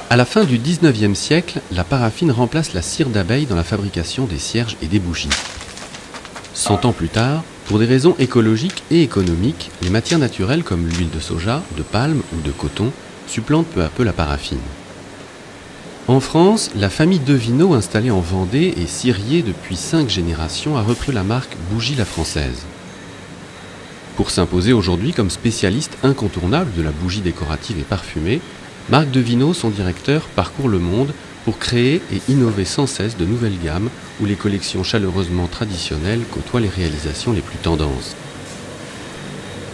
À la fin du XIXe siècle, la paraffine remplace la cire d'abeille dans la fabrication des cierges et des bougies. 100 ans plus tard, pour des raisons écologiques et économiques, les matières naturelles comme l'huile de soja, de palme ou de coton supplantent peu à peu la paraffine. En France, la famille Devinot, installée en Vendée et cirier depuis 5 générations, a repris la marque Bougie la Française. Pour s'imposer aujourd'hui comme spécialiste incontournable de la bougie décorative et parfumée, Marc Devinot, son directeur, parcourt le monde pour créer et innover sans cesse de nouvelles gammes où les collections chaleureusement traditionnelles côtoient les réalisations les plus tendances.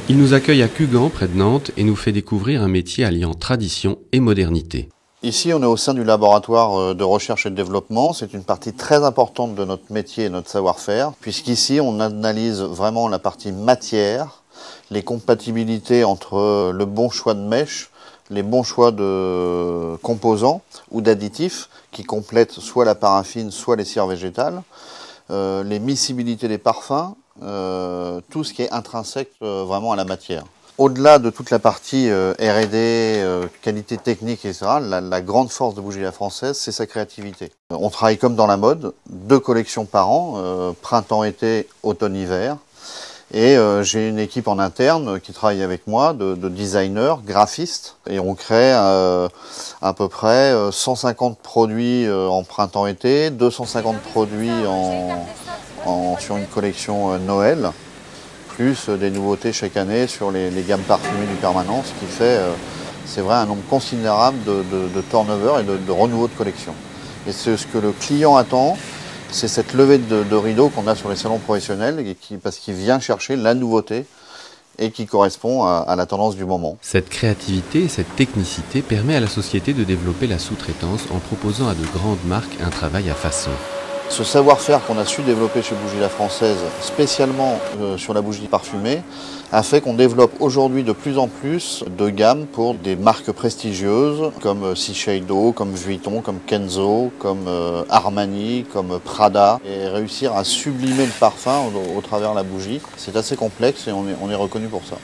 Il nous accueille à Cugand, près de Nantes, et nous fait découvrir un métier alliant tradition et modernité. Ici, on est au sein du laboratoire de recherche et de développement. C'est une partie très importante de notre métier et notre savoir-faire, puisqu'ici, on analyse vraiment la partie matière, les compatibilités entre le bon choix de mèche, les bons choix de composants ou d'additifs qui complètent soit la paraffine, soit les cires végétales, les miscibilités des parfums, tout ce qui est intrinsèque vraiment à la matière. Au-delà de toute la partie R&D, qualité technique, etc., la grande force de Bougie la Française, c'est sa créativité. On travaille comme dans la mode, 2 collections par an, printemps-été, automne-hiver. Et j'ai une équipe en interne qui travaille avec moi, de designers, graphistes. Et on crée à peu près 150 produits en printemps-été, 250 produits sur une collection Noël, plus des nouveautés chaque année sur les gammes parfumées du permanent, ce qui fait, c'est vrai, un nombre considérable de turnover et de renouveau de collection. Et c'est ce que le client attend. C'est cette levée de rideau qu'on a sur les salons professionnels parce qu'il vient chercher la nouveauté et qui correspond à la tendance du moment. Cette créativité et cette technicité permet à la société de développer la sous-traitance en proposant à de grandes marques un travail à façon. Ce savoir-faire qu'on a su développer chez Bougie la Française, spécialement sur la bougie parfumée, a fait qu'on développe aujourd'hui de plus en plus de gammes pour des marques prestigieuses comme Shiseido, comme Vuitton, comme Kenzo, comme Armani, comme Prada. Et réussir à sublimer le parfum au travers de la bougie, c'est assez complexe et on est reconnu pour ça.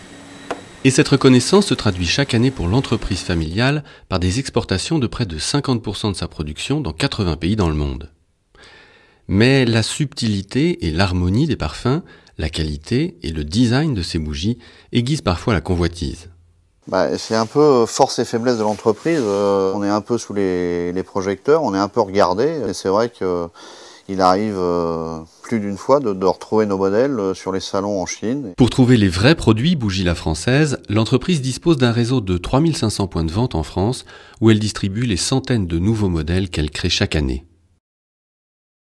Et cette reconnaissance se traduit chaque année pour l'entreprise familiale par des exportations de près de 50% de sa production dans 80 pays dans le monde. Mais la subtilité et l'harmonie des parfums, la qualité et le design de ces bougies aiguisent parfois la convoitise. C'est un peu force et faiblesse de l'entreprise. On est un peu sous les projecteurs, on est un peu regardé. Et c'est vrai qu'il arrive plus d'une fois de retrouver nos modèles sur les salons en Chine. Pour trouver les vrais produits Bougie la Française, l'entreprise dispose d'un réseau de 3500 points de vente en France où elle distribue les centaines de nouveaux modèles qu'elle crée chaque année.